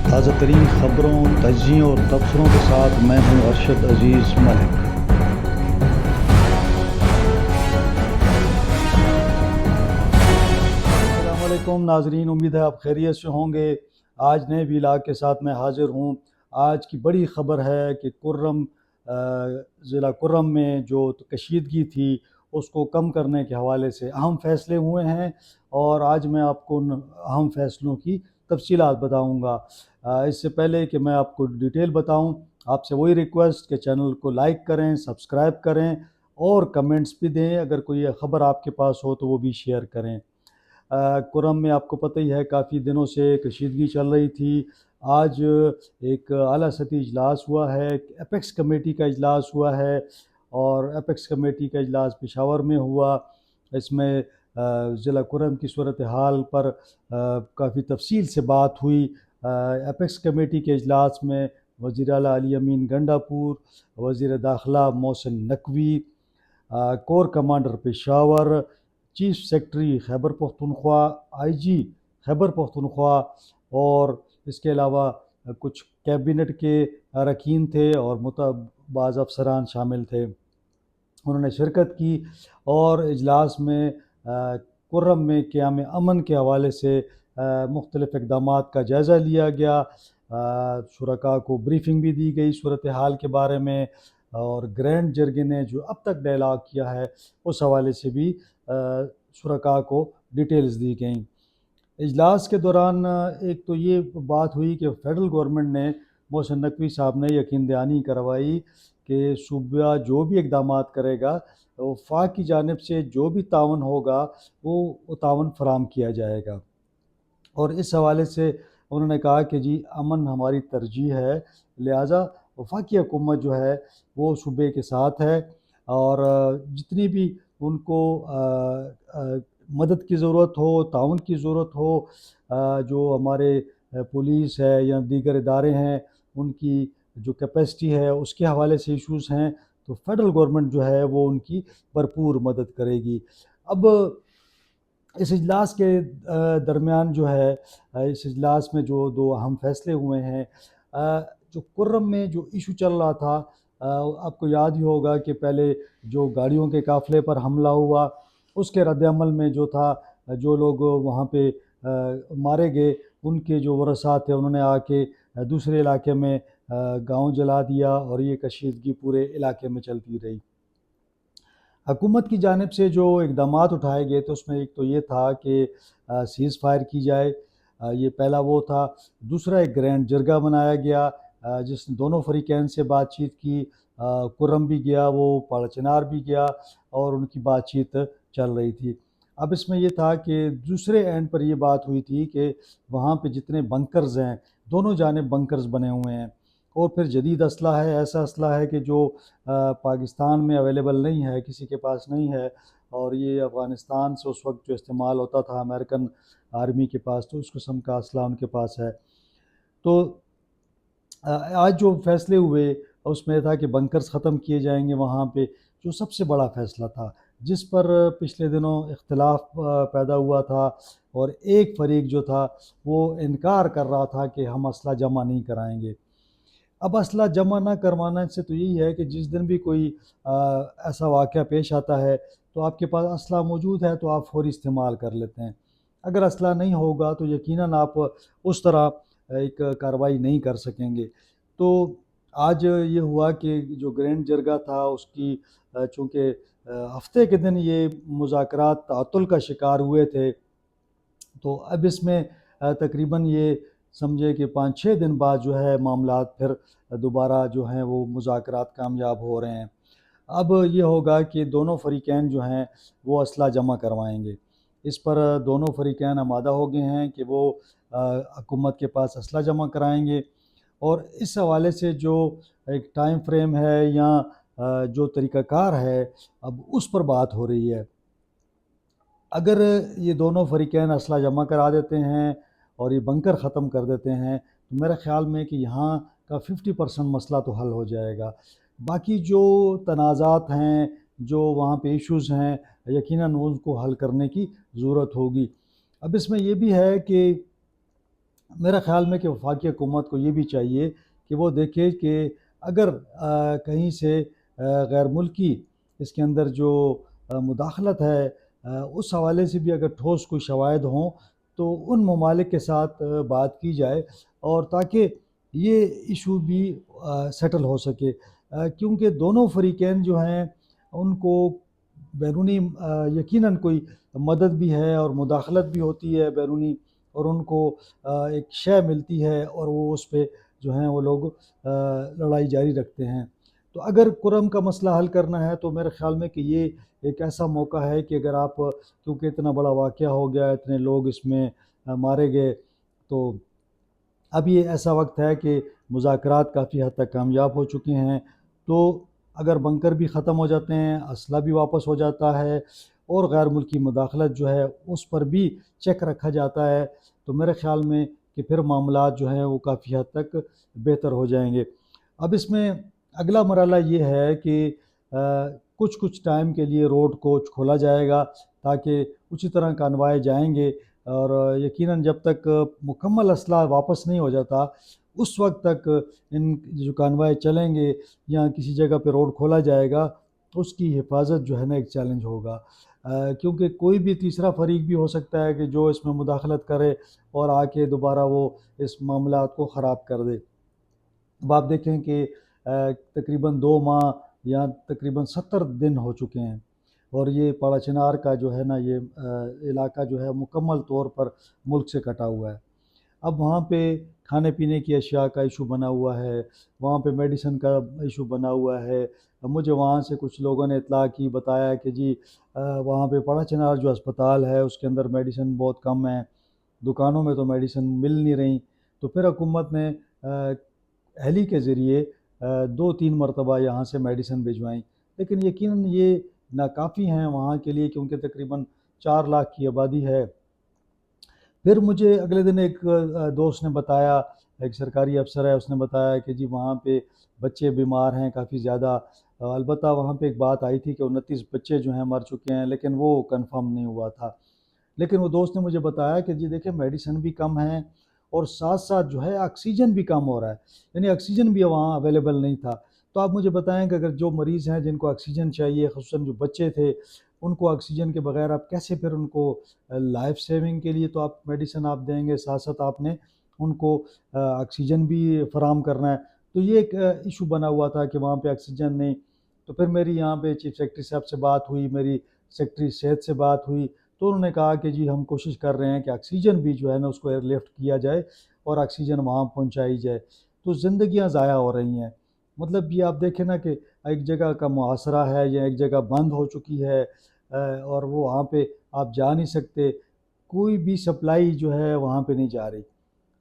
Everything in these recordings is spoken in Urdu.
تازہ ترین خبروں، تجزیوں اور تبصروں کے ساتھ میں ہوں ارشد عزیز ملک۔ السلام علیکم ناظرین، امید ہے آپ خیریت سے ہوں گے۔ آج نئے ویلاگ کے ساتھ میں حاضر ہوں۔ آج کی بڑی خبر ہے کہ ضلع کرم میں جو کشیدگی تھی اس کو کم کرنے کے حوالے سے اہم فیصلے ہوئے ہیں، اور آج میں آپ کو ان اہم فیصلوں کی تفصیلات بتاؤں گا۔ اس سے پہلے کہ میں آپ کو ڈیٹیل بتاؤں، آپ سے وہی ریکویسٹ کہ چینل کو لائک کریں، سبسکرائب کریں اور کمنٹس بھی دیں۔ اگر کوئی خبر آپ کے پاس ہو تو وہ بھی شیئر کریں۔ کرم میں آپ کو پتہ ہی ہے کافی دنوں سے کشیدگی چل رہی تھی۔ آج ایک اعلیٰ سطحی اجلاس ہوا ہے، اپیکس کمیٹی کا اجلاس ہوا ہے، اور اپیکس کمیٹی کا اجلاس پشاور میں ہوا۔ اس میں ضلع کرم کی صورتحال پر کافی تفصیل سے بات ہوئی۔ اپیکس کمیٹی کے اجلاس میں وزیر اعلیٰ علی امین گنڈاپور، وزیر داخلہ Mohsin Naqvi, corps commander Peshawar, chief secretary Khyber Pakhtunkhwa, I G Khyber Pakhtunkhwa, اور اس کے علاوہ کچھ کیبنٹ کے اراکین تھے اور بعض افسران شامل تھے، انہوں نے شرکت کی۔ اور اجلاس میں کرم میں قیام امن کے حوالے سے مختلف اقدامات کا جائزہ لیا گیا۔ شرکاء کو بریفنگ بھی دی گئی صورتحال کے بارے میں، اور گرینڈ جرگے نے جو اب تک ڈائلاگ کیا ہے اس حوالے سے بھی شرکاء کو ڈیٹیلز دی گئیں۔ اجلاس کے دوران ایک تو یہ بات ہوئی کہ فیڈرل گورنمنٹ نے محسن نقوی صاحب نے یقین دہانی کروائی کہ صوبہ جو بھی اقدامات کرے گا، وفاق کی جانب سے جو بھی تعاون ہوگا وہ تعاون فراہم کیا جائے گا۔ اور اس حوالے سے انہوں نے کہا کہ جی امن ہماری ترجیح ہے، لہٰذا وفاقی حکومت جو ہے وہ صوبے کے ساتھ ہے، اور جتنی بھی ان کو مدد کی ضرورت ہو، تعاون کی ضرورت ہو، جو ہمارے پولیس ہے یا دیگر ادارے ہیں ان کی جو کیپیسٹی ہے اس کے حوالے سے ایشوز ہیں، تو فیڈرل گورنمنٹ جو ہے وہ ان کی بھرپور مدد کرے گی۔ اب اس اجلاس کے درمیان جو ہے، اس اجلاس میں جو دو اہم فیصلے ہوئے ہیں، جو کرم میں جو ایشو چل رہا تھا، آپ کو یاد ہی ہوگا کہ پہلے جو گاڑیوں کے قافلے پر حملہ ہوا اس کے رد عمل میں جو تھا، جو لوگ وہاں پہ مارے گئے ان کے جو ورثاء تھے انہوں نے آ کے دوسرے علاقے میں گاؤں جلا دیا، اور یہ کشیدگی پورے علاقے میں چلتی رہی۔ حکومت کی جانب سے جو اقدامات اٹھائے گئے تھے اس میں ایک تو یہ تھا کہ سیز فائر کی جائے، یہ پہلا وہ تھا۔ دوسرا ایک گرینڈ جرگہ بنایا گیا جس نے دونوں فریقین سے بات چیت کی، کرم بھی گیا، وہ پاڑا چنار بھی گیا، اور ان کی بات چیت چل رہی تھی۔ اب اس میں یہ تھا کہ دوسرے اینڈ پر یہ بات ہوئی تھی کہ وہاں پہ جتنے بنکرز ہیں، دونوں جانب بنکرز بنے ہوئے ہیں، اور پھر جدید اسلحہ ہے، ایسا اسلحہ ہے کہ جو پاکستان میں اویلیبل نہیں ہے، کسی کے پاس نہیں ہے، اور یہ افغانستان سے اس وقت جو استعمال ہوتا تھا امریکن آرمی کے پاس، تو اس قسم کا اسلحہ ان کے پاس ہے۔ تو آج جو فیصلے ہوئے اس میں تھا کہ بنکرز ختم کیے جائیں گے وہاں پہ، جو سب سے بڑا فیصلہ تھا جس پر پچھلے دنوں اختلاف پیدا ہوا تھا، اور ایک فریق جو تھا وہ انکار کر رہا تھا کہ ہم اسلحہ جمع نہیں کرائیں گے۔ اب اسلحہ جمع نہ کروانا سے تو یہی ہے کہ جس دن بھی کوئی ایسا واقعہ پیش آتا ہے تو آپ کے پاس اسلحہ موجود ہے تو آپ فوری استعمال کر لیتے ہیں۔ اگر اسلحہ نہیں ہوگا تو یقیناً آپ اس طرح ایک کارروائی نہیں کر سکیں گے۔ تو آج یہ ہوا کہ جو گرینڈ جرگہ تھا اس کی چونکہ ہفتے کے دن یہ مذاکرات تعطل کا شکار ہوئے تھے، تو اب اس میں تقریباً یہ سمجھے کہ 5-6 دن بعد جو ہے معاملات پھر دوبارہ جو ہیں وہ مذاکرات کامیاب ہو رہے ہیں۔ اب یہ ہوگا کہ دونوں فریقین جو ہیں وہ اسلحہ جمع کروائیں گے۔ اس پر دونوں فریقین آمادہ ہو گئے ہیں کہ وہ حکومت کے پاس اسلحہ جمع کرائیں گے، اور اس حوالے سے جو ایک ٹائم فریم ہے یا جو طریقہ کار ہے اب اس پر بات ہو رہی ہے۔ اگر یہ دونوں فریقین اسلحہ جمع کرا دیتے ہیں اور یہ بنکر ختم کر دیتے ہیں تو میرے خیال میں کہ یہاں کا 50% مسئلہ تو حل ہو جائے گا۔ باقی جو تنازعات ہیں، جو وہاں پہ ایشوز ہیں، یقیناً ان کو حل کرنے کی ضرورت ہوگی۔ اب اس میں یہ بھی ہے کہ میرا خیال میں کہ وفاقی حکومت کو یہ بھی چاہیے کہ وہ دیکھے کہ اگر کہیں سے غیر ملکی اس کے اندر جو مداخلت ہے اس حوالے سے بھی اگر ٹھوس کوئی شواہد ہوں تو ان ممالک کے ساتھ بات کی جائے، اور تاکہ یہ ایشو بھی سیٹل ہو سکے، کیونکہ دونوں فریقین جو ہیں ان کو بیرونی یقیناً کوئی مدد بھی ہے اور مداخلت بھی ہوتی ہے بیرونی، اور ان کو ایک شے ملتی ہے اور وہ اس پہ جو ہیں وہ لوگ لڑائی جاری رکھتے ہیں۔ تو اگر کرم کا مسئلہ حل کرنا ہے تو میرے خیال میں کہ یہ ایک ایسا موقع ہے کہ اگر آپ، کیونکہ اتنا بڑا واقعہ ہو گیا، اتنے لوگ اس میں مارے گئے، تو اب یہ ایسا وقت ہے کہ مذاکرات کافی حد تک کامیاب ہو چکے ہیں، تو اگر بنکر بھی ختم ہو جاتے ہیں، اسلحہ بھی واپس ہو جاتا ہے، اور غیر ملکی مداخلت جو ہے اس پر بھی چیک رکھا جاتا ہے، تو میرے خیال میں کہ پھر معاملات جو ہیں وہ کافی حد تک بہتر ہو جائیں گے۔ اب اس میں اگلا مرحلہ یہ ہے کہ کچھ ٹائم کے لیے روڈ کوچ کھولا جائے گا تاکہ اسی طرح کانوائے جائیں گے، اور یقیناً جب تک مکمل اسلحہ واپس نہیں ہو جاتا اس وقت تک ان جو کانوائے چلیں گے یا کسی جگہ پہ روڈ کھولا جائے گا، اس کی حفاظت جو ہے نا ایک چیلنج ہوگا، کیونکہ کوئی بھی تیسرا فریق بھی ہو سکتا ہے کہ جو اس میں مداخلت کرے اور آ کے دوبارہ وہ اس معاملات کو خراب کر دے۔ اب آپ دیکھیں کہ تقریباً 2 ماہ یا تقریباً 70 دن ہو چکے ہیں، اور یہ پاڑا چنار کا جو ہے نا یہ علاقہ جو ہے مکمل طور پر ملک سے کٹا ہوا ہے۔ اب وہاں پہ کھانے پینے کی اشیاء کا ایشو بنا ہوا ہے، وہاں پہ میڈیسن کا ایشو بنا ہوا ہے۔ مجھے وہاں سے کچھ لوگوں نے اطلاع کی، بتایا کہ جی وہاں پہ پاڑا چنار جو اسپتال ہے اس کے اندر میڈیسن بہت کم ہے، دکانوں میں تو میڈیسن مل نہیں رہی، تو پھر حکومت نے ہیلی کے ذریعے 2-3 مرتبہ یہاں سے میڈیسن بھجوائیں، لیکن یقیناً یہ ناکافی ہیں وہاں کے لیے، کیونکہ تقریباً 4 لاکھ کی آبادی ہے۔ پھر مجھے اگلے دن ایک دوست نے بتایا، ایک سرکاری افسر ہے، اس نے بتایا کہ جی وہاں پہ بچے بیمار ہیں کافی زیادہ، البتہ وہاں پہ ایک بات آئی تھی کہ 29 بچے جو ہیں مر چکے ہیں، لیکن وہ کنفرم نہیں ہوا تھا۔ لیکن وہ دوست نے مجھے بتایا کہ جی دیکھیں میڈیسن بھی کم ہیں، اور ساتھ ساتھ جو ہے آکسیجن بھی کم ہو رہا ہے، یعنی آکسیجن بھی وہاں اویلیبل نہیں تھا۔ تو آپ مجھے بتائیں کہ اگر جو مریض ہیں جن کو آکسیجن چاہیے، خصوصاً جو بچے تھے، ان کو آکسیجن کے بغیر آپ کیسے پھر ان کو لائف سیونگ کے لیے تو آپ میڈیسن آپ دیں گے، ساتھ ساتھ آپ نے ان کو آکسیجن بھی فراہم کرنا ہے۔ تو یہ ایک ایشو بنا ہوا تھا کہ وہاں پہ آکسیجن نہیں۔ تو پھر میری یہاں پہ چیف سیکرٹری صاحب سے بات ہوئی، میری سیکرٹری صحت سے بات ہوئی، تو انہوں نے کہا کہ جی ہم کوشش کر رہے ہیں کہ آکسیجن بھی جو ہے نا اس کو ایئر لفٹ کیا جائے اور آکسیجن وہاں پہنچائی جائے۔ تو زندگیاں ضائع ہو رہی ہیں، مطلب یہ آپ دیکھیں نا کہ ایک جگہ کا محاصرہ ہے یا ایک جگہ بند ہو چکی ہے، اور وہ وہاں پہ آپ جا نہیں سکتے، کوئی بھی سپلائی جو ہے وہاں پہ نہیں جا رہی،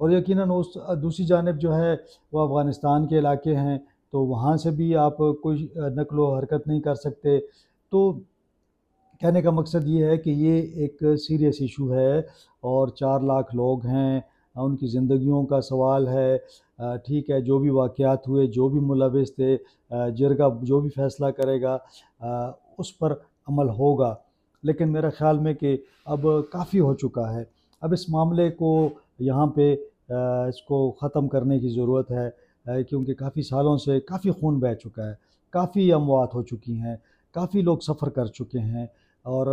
اور یقیناً اس دوسری جانب جو ہے وہ افغانستان کے علاقے ہیں، تو وہاں سے بھی آپ کوئی نقل و حرکت نہیں کر سکتے۔ تو کہنے کا مقصد یہ ہے کہ یہ ایک سیریس ایشو ہے، اور 4 لاکھ لوگ ہیں، ان کی زندگیوں کا سوال ہے۔ ٹھیک ہے، جو بھی واقعات ہوئے، جو بھی ملوث تھے، جرگہ جو بھی فیصلہ کرے گا اس پر عمل ہوگا، لیکن میرا خیال میں کہ اب کافی ہو چکا ہے۔ اب اس معاملے کو یہاں پہ اس کو ختم کرنے کی ضرورت ہے، کیونکہ کافی سالوں سے کافی خون بہہ چکا ہے، کافی اموات ہو چکی ہیں، کافی لوگ سفر کر چکے ہیں، اور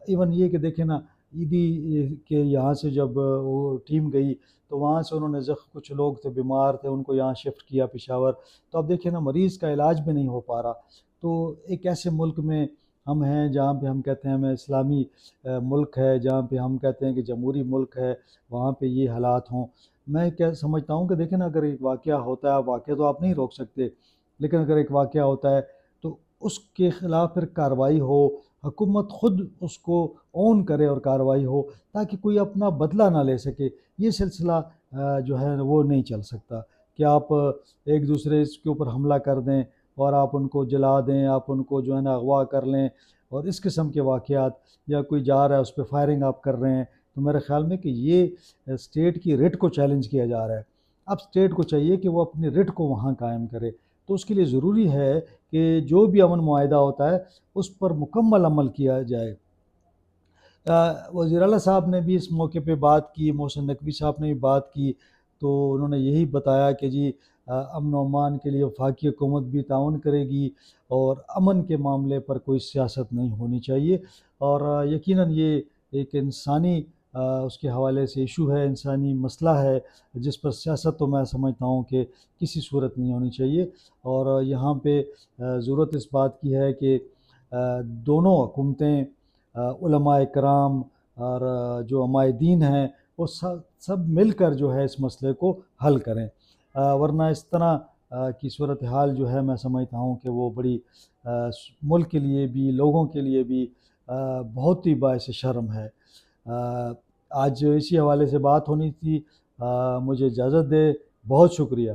ایون یہ کہ دیکھیں نا عیدی کے یہاں سے جب وہ ٹیم گئی تو وہاں سے انہوں نے کچھ لوگ تھے بیمار تھے، ان کو یہاں شفٹ کیا پشاور، تو اب دیکھیں نا مریض کا علاج بھی نہیں ہو پا رہا۔ تو ایک ایسے ملک میں ہم ہیں جہاں پہ ہم کہتے ہیں ہمیں اسلامی ملک ہے، جہاں پہ ہم کہتے ہیں کہ جمہوری ملک ہے، وہاں پہ یہ حالات ہوں۔ میں کیا سمجھتا ہوں کہ دیکھیں نا اگر ایک واقعہ ہوتا ہے، واقعہ تو آپ نہیں روک سکتے، لیکن اگر ایک واقعہ ہوتا ہے تو اس کے خلاف پھر کارروائی ہو، حکومت خود اس کو اون کرے اور کارروائی ہو، تاکہ کوئی اپنا بدلہ نہ لے سکے۔ یہ سلسلہ جو ہے وہ نہیں چل سکتا کہ آپ ایک دوسرے کے اوپر حملہ کر دیں اور آپ ان کو جلا دیں، آپ ان کو جو ہے نا اغوا کر لیں، اور اس قسم کے واقعات، یا کوئی جا رہا ہے اس پہ فائرنگ آپ کر رہے ہیں، تو میرے خیال میں کہ یہ اسٹیٹ کی رٹ کو چیلنج کیا جا رہا ہے۔ اب اسٹیٹ کو چاہیے کہ وہ اپنی رٹ کو وہاں قائم کرے، تو اس کے لیے ضروری ہے کہ جو بھی امن معاہدہ ہوتا ہے اس پر مکمل عمل کیا جائے۔ وزیر اعلیٰ صاحب نے بھی اس موقع پہ بات کی، محسن نقوی صاحب نے بھی بات کی، تو انہوں نے یہی بتایا کہ جی امن و امان کے لیے وفاقی حکومت بھی تعاون کرے گی، اور امن کے معاملے پر کوئی سیاست نہیں ہونی چاہیے، اور یقیناً یہ ایک انسانی اس کے حوالے سے ایشو ہے، انسانی مسئلہ ہے، جس پر سیاست تو میں سمجھتا ہوں کہ کسی صورت نہیں ہونی چاہیے، اور یہاں پہ ضرورت اس بات کی ہے کہ دونوں حکومتیں، علماء کرام اور جو علماء دین ہیں، وہ سب مل کر جو ہے اس مسئلے کو حل کریں، ورنہ اس طرح کی صورتحال جو ہے میں سمجھتا ہوں کہ وہ بڑی ملک کے لیے بھی، لوگوں کے لیے بھی بہت ہی باعث شرم ہے۔ آج اسی حوالے سے بات ہونی تھی، مجھے اجازت دے، بہت شکریہ۔